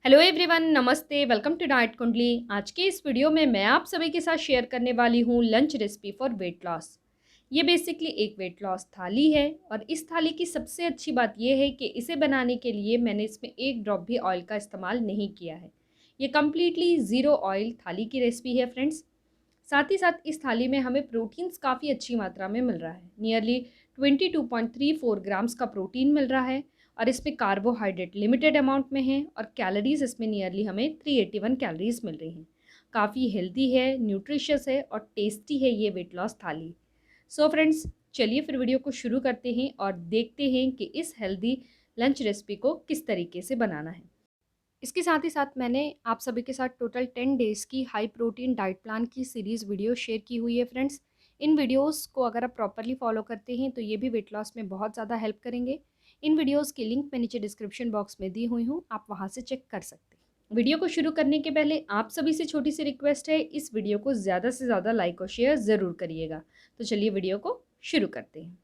Hello everyone, नमस्ते। Welcome to diet कुंडली। आज के इस वीडियो में मैं आप सभी के साथ शेयर करने वाली हूँ lunch recipe for weight loss. ये बेसिकली एक वेट लॉस थाली है और इस थाली की सबसे अच्छी बात यह है कि इसे बनाने के लिए मैंने इसमें एक ड्रॉप भी ऑयल का इस्तेमाल नहीं किया है। ये कम्प्लीटली ज़ीरो ऑयल थाली की रेसिपी है फ्रेंड्स। साथ ही साथ इस थाली में हमें प्रोटीन्स काफ़ी अच्छी मात्रा में मिल रहा है। नियरली 22.34 ग्राम्स का प्रोटीन मिल रहा है और इसमें कार्बोहाइड्रेट लिमिटेड अमाउंट में है और कैलोरीज इसमें नियरली हमें 381 कैलोरीज मिल रही हैं। काफ़ी हेल्दी है, न्यूट्रिशियस है और टेस्टी है ये वेट लॉस थाली। सो फ्रेंड्स, चलिए फिर वीडियो को शुरू करते हैं और देखते हैं कि इस हेल्दी लंच रेसिपी को किस तरीके से बनाना है। इसके साथ ही साथ मैंने आप सभी के साथ टोटल 10 डेज़ की हाई प्रोटीन डाइट प्लान की सीरीज़ वीडियो शेयर की हुई है फ्रेंड्स। इन वीडियोस को अगर आप प्रॉपरली फॉलो करते हैं तो ये भी वेट लॉस में बहुत ज़्यादा हेल्प करेंगे। इन वीडियोस की लिंक मैं नीचे डिस्क्रिप्शन बॉक्स में दी हुई हूँ, आप वहाँ से चेक कर सकते हैं। वीडियो को शुरू करने के पहले आप सभी से छोटी सी रिक्वेस्ट है, इस वीडियो को ज़्यादा से ज़्यादा लाइक और शेयर ज़रूर करिएगा। तो चलिए वीडियो को शुरू करते हैं।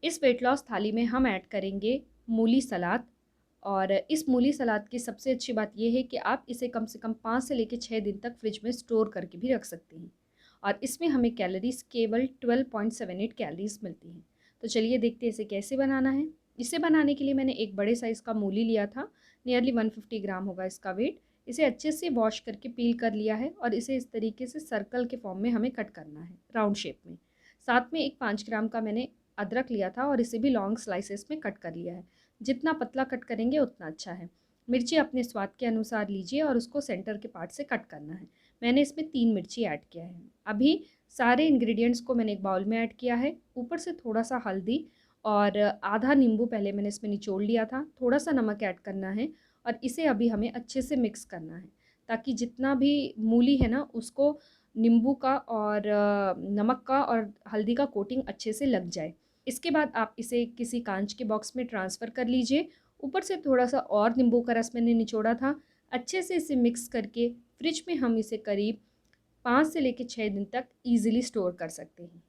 इस वेट लॉस थाली में हम ऐड करेंगे मूली सलाद। और इस मूली सलाद की सबसे अच्छी बात यह है कि आप इसे कम से कम 5 से लेकर 6 दिन तक फ्रिज में स्टोर करके भी रख सकते हैं और इसमें हमें कैलोरीज केवल 12.78 कैलोरीज मिलती हैं। तो चलिए देखते हैं इसे कैसे बनाना है। इसे बनाने के लिए मैंने एक बड़े साइज़ का मूली लिया था, नियरली 150 ग्राम होगा इसका वेट। इसे अच्छे से वॉश करके पील कर लिया है और इसे इस तरीके से सर्कल के फॉर्म में हमें कट करना है, राउंड शेप में। साथ में एक 5 ग्राम का मैंने अदरक लिया था और इसे भी लॉन्ग स्लाइसेस में कट कर लिया है। जितना पतला कट करेंगे उतना अच्छा है। मिर्ची अपने स्वाद के अनुसार लीजिए और उसको सेंटर के पार्ट से कट करना है। मैंने इसमें 3 मिर्ची ऐड किया है। अभी सारे इंग्रेडिएंट्स को मैंने एक बाउल में ऐड किया है। ऊपर से थोड़ा सा हल्दी और आधा नींबू पहले मैंने इसमें निचोड़ लिया था। थोड़ा सा नमक ऐड करना है और इसे अभी हमें अच्छे से मिक्स करना है ताकि जितना भी मूली है ना उसको नींबू का और नमक का और हल्दी का कोटिंग अच्छे से लग जाए। इसके बाद आप इसे किसी कांच के बॉक्स में ट्रांसफ़र कर लीजिए। ऊपर से थोड़ा-सा और नींबू का रस मैंने निचोड़ा था। अच्छे से इसे मिक्स करके फ्रिज में हम इसे करीब 5 से लेके 6 दिन तक ईज़िली स्टोर कर सकते हैं।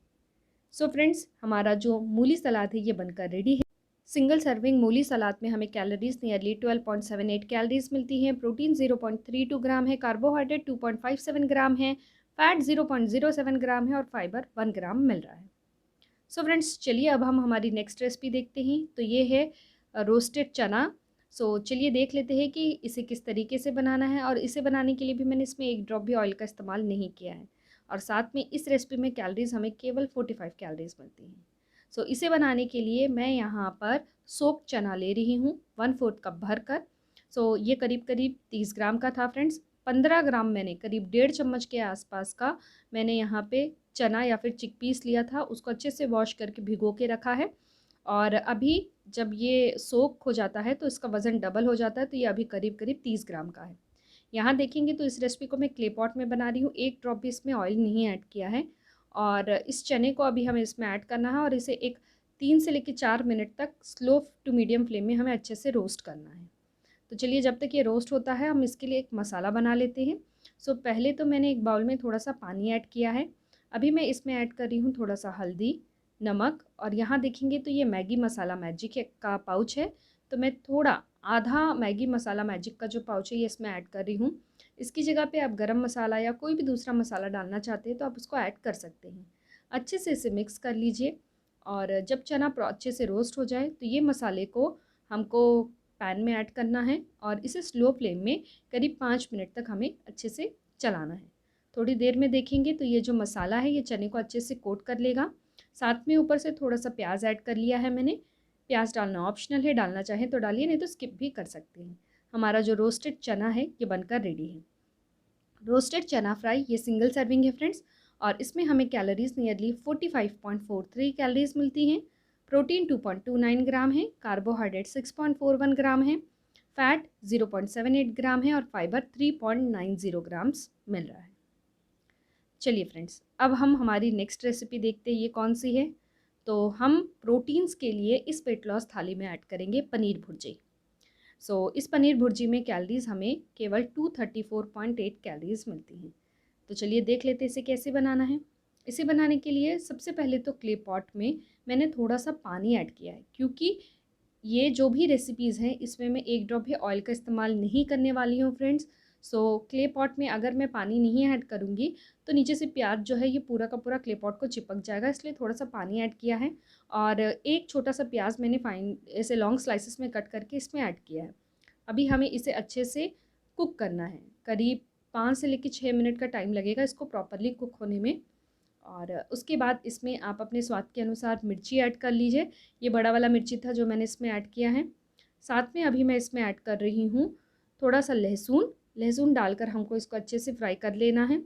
सो फ्रेंड्स, हमारा जो मूली सलाद है ये बनकर रेडी है। सिंगल सर्विंग मूली सलाद में हमें कैलोरीज़ नियरली 12.78 कैलोरीज़ मिलती हैं, प्रोटीन 0.32 ग्राम है, कार्बोहाइड्रेट 2.57 ग्राम है, फैट 0.07 ग्राम है और फाइबर 1 ग्राम मिल रहा है। सो फ्रेंड्स, चलिए अब हम हमारी नेक्स्ट रेसिपी देखते हैं। तो ये है रोस्टेड चना। चलिए देख लेते हैं कि इसे किस तरीके से बनाना है और इसे बनाने के लिए भी मैंने इसमें एक ड्रॉप भी ऑयल का इस्तेमाल नहीं किया है और साथ में इस रेसिपी में कैलोरीज हमें केवल 45 कैलोरीज मिलती हैं। इसे बनाने के लिए मैं यहाँ पर सोप चना ले रही हूँ 1/4 कप भर कर। ये करीब करीब 30 ग्राम का था फ्रेंड्स। 15 ग्राम मैंने करीब 1.5 चम्मच के आसपास का मैंने यहाँ पे चना या फिर चिकपीस लिया था, उसको अच्छे से वॉश करके भिगो के रखा है। और अभी जब ये सोक हो जाता है तो इसका वज़न डबल हो जाता है, तो ये अभी करीब करीब 30 ग्राम का है। यहाँ देखेंगे तो इस रेसिपी को मैं क्ले पॉट में बना रही हूँ, एक ड्रॉप भी इसमें ऑयल नहीं ऐड किया है। और इस चने को अभी हमें इसमें ऐड करना है और इसे एक 3 से लेकर 4 मिनट तक स्लो टू मीडियम फ्लेम में हमें अच्छे से रोस्ट करना है। तो चलिए जब तक ये रोस्ट होता है हम इसके लिए एक मसाला बना लेते हैं। पहले तो मैंने एक बाउल में थोड़ा सा पानी ऐड किया है। अभी मैं इसमें ऐड कर रही हूँ थोड़ा सा हल्दी, नमक और यहाँ देखेंगे तो ये मैगी मसाला मैजिक का पाउच है। तो मैं थोड़ा आधा मैगी मसाला मैजिक का जो पाउच है ये इसमें ऐड कर रही हूँ। इसकी जगह पे आप गरम मसाला या कोई भी दूसरा मसाला डालना चाहते हैं तो आप उसको ऐड कर सकते हैं। अच्छे से इसे मिक्स कर लीजिए और जब चना अच्छे से रोस्ट हो जाए तो ये मसाले को हमको पैन में ऐड करना है और इसे स्लो फ्लेम में करीब 5 मिनट तक हमें अच्छे से चलाना है। थोड़ी देर में देखेंगे तो ये जो मसाला है ये चने को अच्छे से कोट कर लेगा। साथ में ऊपर से थोड़ा सा प्याज ऐड कर लिया है मैंने। प्याज डालना ऑप्शनल है, डालना चाहें तो डालिए, नहीं तो स्किप भी कर सकते हैं। हमारा जो रोस्टेड चना है ये बनकर रेडी है। रोस्टेड चना फ्राई ये सिंगल सर्विंग है फ्रेंड्स और इसमें हमें कैलोरीज नियरली 45.43 कैलोरीज मिलती हैं। प्रोटीन 2.29 ग्राम है, कार्बोहाइड्रेट 6.41 ग्राम है, फैट 0.78 ग्राम है और फाइबर 3.90 ग्राम्स मिल रहा है। चलिए फ्रेंड्स, अब हम हमारी नेक्स्ट रेसिपी देखते हैं ये कौन सी है। तो हम प्रोटीन्स के लिए इस वेट लॉस थाली में ऐड करेंगे पनीर भुर्जी। इस पनीर भुर्जी में कैलोरीज़ हमें केवल 234.8 कैलोरीज़ मिलती हैं। तो चलिए देख लेते हैं इसे कैसे बनाना है। इसे बनाने के लिए सबसे पहले तो क्ले पॉट में मैंने थोड़ा सा पानी ऐड किया है, क्योंकि ये जो भी रेसिपीज़ हैं इसमें मैं एक ड्रॉप भी ऑयल का इस्तेमाल नहीं करने वाली हूँ फ्रेंड्स। सो क्ले पॉट में अगर मैं पानी नहीं ऐड करूँगी तो नीचे से प्याज जो है ये पूरा का पूरा क्ले पॉट को चिपक जाएगा, इसलिए थोड़ा सा पानी ऐड किया है। और एक छोटा सा प्याज मैंने फाइन ऐसे लॉन्ग स्लाइसेस में कट करके इसमें ऐड किया है। अभी हमें इसे अच्छे से कुक करना है, करीब 5 से लेकर 6 मिनट का टाइम लगेगा इसको प्रॉपरली कुक होने में। और उसके बाद इसमें आप अपने स्वाद के अनुसार मिर्ची ऐड कर लीजिए। ये बड़ा वाला मिर्ची था जो मैंने इसमें ऐड किया है। साथ में अभी मैं इसमें ऐड कर रही हूँ थोड़ा सा लहसुन। लहसुन डालकर हमको इसको अच्छे से फ्राई कर लेना है।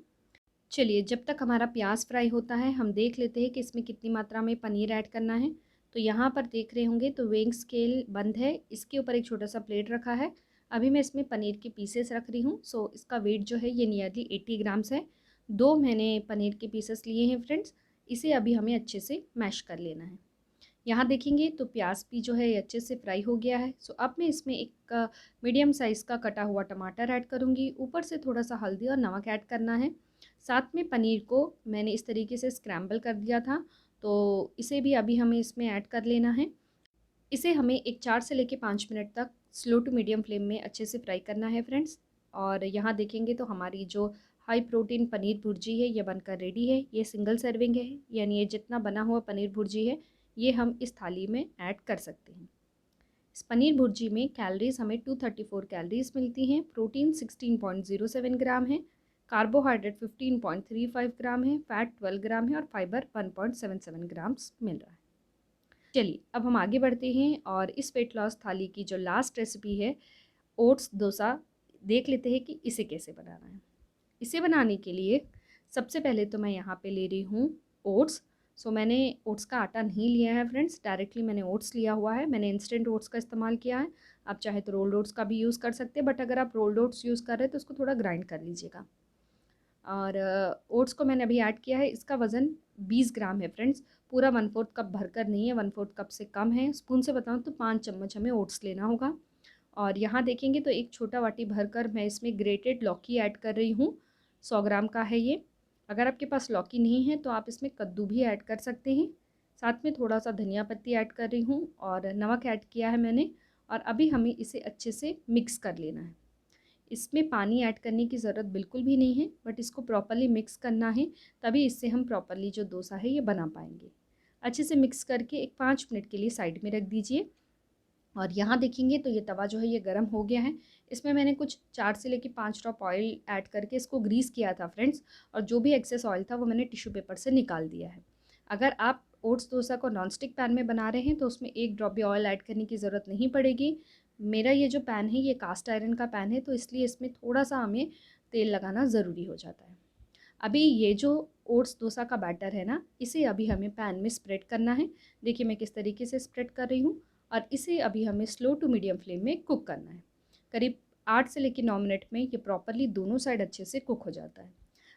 चलिए, जब तक हमारा प्याज फ्राई होता है हम देख लेते हैं कि इसमें कितनी मात्रा में पनीर ऐड करना है। तो यहाँ पर देख रहे होंगे तो वेइंग स्केल बंद है, इसके ऊपर एक छोटा सा प्लेट रखा है। अभी मैं इसमें पनीर के पीसेस रख रही हूँ। सो इसका वेट जो है ये नियरली 80 ग्राम्स है। 2 मैंने पनीर के पीसेस लिए हैं फ्रेंड्स। इसे अभी हमें अच्छे से मैश कर लेना है। यहाँ देखेंगे तो प्याज भी जो है ये अच्छे से फ्राई हो गया है। सो अब मैं इसमें एक मीडियम साइज़ का कटा हुआ टमाटर ऐड करूँगी। ऊपर से थोड़ा सा हल्दी और नमक ऐड करना है। साथ में पनीर को मैंने इस तरीके से स्क्रैम्बल कर दिया था, तो इसे भी अभी हमें इसमें ऐड कर लेना है। इसे हमें एक 4 से लेके 5 मिनट तक स्लो टू मीडियम फ्लेम में अच्छे से फ्राई करना है फ्रेंड्स। और यहाँ देखेंगे तो हमारी जो हाई प्रोटीन पनीर भुर्जी है ये बनकर रेडी है। ये सिंगल सर्विंग है, यानी ये जितना बना हुआ पनीर भुर्जी है ये हम इस थाली में ऐड कर सकते हैं। इस पनीर भुर्जी में कैलोरीज हमें 234 कैलोरीज मिलती हैं। प्रोटीन 16.07 ग्राम है, कार्बोहाइड्रेट 15.35 ग्राम है, फैट 12 ग्राम है और फाइबर 1.77 ग्राम्स मिल रहा है। चलिए, अब हम आगे बढ़ते हैं और इस वेट लॉस थाली की जो लास्ट रेसिपी है ओट्स डोसा, देख लेते हैं कि इसे कैसे बनाना है। इसे बनाने के लिए सबसे पहले तो मैं यहाँ पे ले रही हूँ ओट्स। सो मैंने ओट्स का आटा नहीं लिया है फ्रेंड्स, डायरेक्टली मैंने ओट्स लिया हुआ है। मैंने इंस्टेंट ओट्स का इस्तेमाल किया है। आप चाहे तो रोल्ड ओट्स का भी यूज़ कर सकते हैं, बट अगर आप रोल्ड ओट्स यूज़ कर रहे हैं तो उसको थोड़ा ग्राइंड कर लीजिएगा। और ओट्स को मैंने अभी ऐड किया है। इसका वज़न 20 ग्राम है फ्रेंड्स, पूरा 1/4 कप भरकर नहीं है, 1/4 कप से कम है। स्पून से बताऊँ तो 5 चम्मच हमें ओट्स लेना होगा। और यहाँ देखेंगे तो एक छोटा वाटी भरकर मैं इसमें ग्रेटेड लौकी ऐड कर रही हूँ। 100 ग्राम का है ये। अगर आपके पास लौकी नहीं है तो आप इसमें कद्दू भी ऐड कर सकते हैं। साथ में थोड़ा सा धनिया पत्ती ऐड कर रही हूँ और नमक ऐड किया है मैंने। और अभी हमें इसे अच्छे से मिक्स कर लेना है। इसमें पानी ऐड करने की ज़रूरत बिल्कुल भी नहीं है, बट इसको प्रॉपरली मिक्स करना है, तभी इससे हम प्रॉपरली जो डोसा है ये बना पाएंगे। अच्छे से मिक्स करके एक 5 मिनट के लिए साइड में रख दीजिए। और यहाँ देखेंगे तो ये तवा जो है ये गर्म हो गया है। इसमें मैंने कुछ 4 से लेके 5 ड्रॉप ऑयल ऐड करके इसको ग्रीस किया था फ्रेंड्स। और जो भी एक्सेस ऑयल था वो मैंने टिश्यू पेपर से निकाल दिया है। अगर आप ओट्स डोसा को नॉन स्टिक पैन में बना रहे हैं तो उसमें एक ड्रॉप भी ऑयल ऐड करने की ज़रूरत नहीं पड़ेगी। मेरा ये जो पैन है ये कास्ट आयरन का पैन है, तो इसलिए इसमें थोड़ा सा हमें तेल लगाना ज़रूरी हो जाता है। अभी ये जो ओट्स डोसा का बैटर है ना, इसे अभी हमें पैन में स्प्रेड करना है। देखिए मैं किस तरीके से स्प्रेड कर रही हूँ। और इसे अभी हमें स्लो टू मीडियम फ्लेम में कुक करना है। करीब 8 से लेकर 9 मिनट में ये प्रॉपरली दोनों साइड अच्छे से कुक हो जाता है।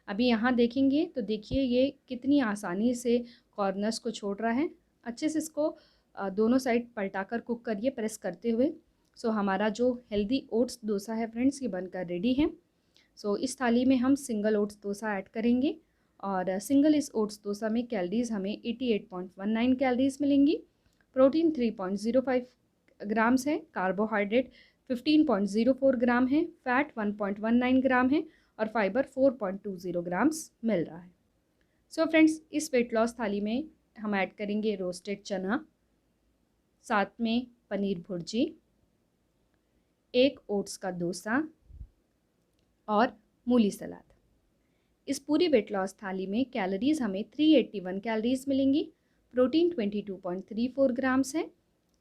अभी यहाँ देखेंगे तो देखिए ये कितनी आसानी से कॉर्नर्स को छोड़ रहा है। अच्छे से इसको दोनों साइड पलटाकर कुक करिए प्रेस करते हुए। सो हमारा जो हेल्दी ओट्स डोसा है फ्रेंड्स ये बनकर रेडी है। सो इस थाली में हम सिंगल ओट्स डोसा ऐड करेंगे। और सिंगल इस ओट्स डोसा में कैलोरीज हमें 88.19 कैलोरीज मिलेंगी। प्रोटीन 3.05 ग्राम्स है, कार्बोहाइड्रेट 15.04 ग्राम है, फैट 1.19 ग्राम है और फाइबर 4.20 ग्राम्स मिल रहा है। सो फ्रेंड्स, इस वेट लॉस थाली में हम ऐड करेंगे रोस्टेड चना, साथ में पनीर भुर्जी, एक ओट्स का डोसा और मूली सलाद। इस पूरी वेट लॉस थाली में कैलोरीज हमें 381 कैलोरीज मिलेंगी। प्रोटीन 22.34 ग्राम्स है,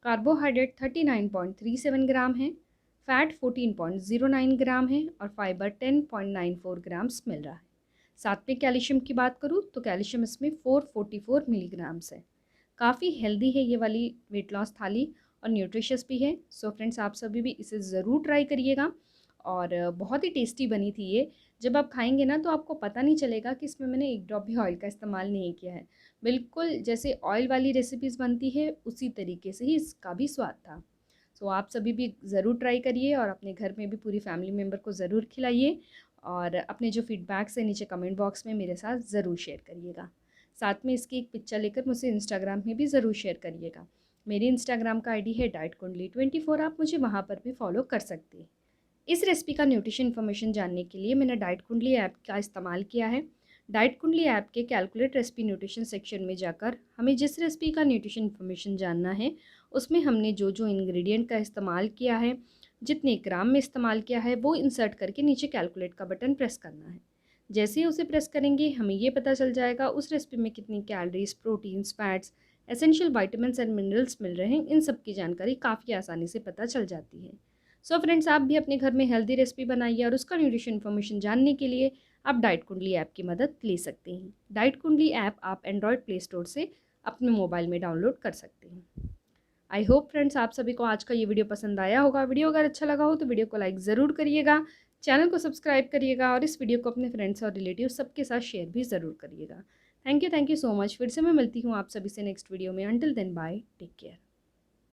कार्बोहाइड्रेट 39.37 ग्राम है, फैट 14.09 ग्राम है और फाइबर 10.94 ग्राम्स मिल रहा है। साथ में कैल्शियम की बात करूँ तो कैल्शियम इसमें 444 मिलीग्राम्स है। काफ़ी हेल्दी है ये वाली वेट लॉस थाली और न्यूट्रिशियस भी है। सो फ्रेंड्स, आप सभी भी इसे ज़रूर ट्राई करिएगा। और बहुत ही टेस्टी बनी थी ये। जब आप खाएंगे ना तो आपको पता नहीं चलेगा कि इसमें मैंने एक ड्रॉप भी ऑयल का इस्तेमाल नहीं किया है। बिल्कुल जैसे ऑयल वाली रेसिपीज़ बनती है उसी तरीके से ही इसका भी स्वाद था। सो आप सभी भी ज़रूर ट्राई करिए और अपने घर में भी पूरी फैमिली मेम्बर को ज़रूर खिलाइए। और अपने जो फीडबैक्स है नीचे कमेंट बॉक्स में मेरे साथ ज़रूर शेयर करिएगा। साथ में इसकी एक पिक्चर लेकर मुझसे इंस्टाग्राम में भी ज़रूर शेयर करिएगा। मेरी इंस्टाग्राम का आईडी है डाइट कुंडली 24, आप मुझे वहाँ पर भी फॉलो कर सकते हैं। इस रेसिपी का न्यूट्रिशन इन्फॉर्मेशन जानने के लिए मैंने डाइट कुंडली ऐप का इस्तेमाल किया है। डाइट कुंडली ऐप के कैलकुलेट रेसिपी न्यूट्रिशन सेक्शन में जाकर हमें जिस रेसिपी का न्यूट्रिशन इन्फॉर्मेशन जानना है, उसमें हमने जो जो इंग्रेडिएंट का इस्तेमाल किया है, जितने ग्राम में इस्तेमाल किया है, वो इंसर्ट करके नीचे कैलकुलेट का बटन प्रेस करना है। जैसे ही उसे प्रेस करेंगे हमें ये पता चल जाएगा उस रेसिपी में कितनी calories, proteins, fats, essential vitamins and minerals मिल रहे हैं। इन सब की जानकारी काफ़ी आसानी से पता चल जाती है। सो फ्रेंड्स, आप भी अपने घर में हेल्दी रेसिपी बनाइए और उसका न्यूट्रिशन इन्फॉर्मेशन जानने के लिए आप डाइट कुंडली ऐप की मदद ले सकते हैं। डाइट कुंडली ऐप आप एंड्रॉयड प्ले स्टोर से अपने मोबाइल में डाउनलोड कर सकते हैं। आई होप फ्रेंड्स आप सभी को आज का ये वीडियो पसंद आया होगा। वीडियो अगर अच्छा लगा हो तो वीडियो को लाइक ज़रूर करिएगा, चैनल को सब्सक्राइब करिएगा और इस वीडियो को अपने फ्रेंड्स और रिलेटिव सबके साथ शेयर भी ज़रूर करिएगा। Thank you so much. फिर से मैं मिलती हूँ आप सभी से नेक्स्ट वीडियो में। Until then bye, take care.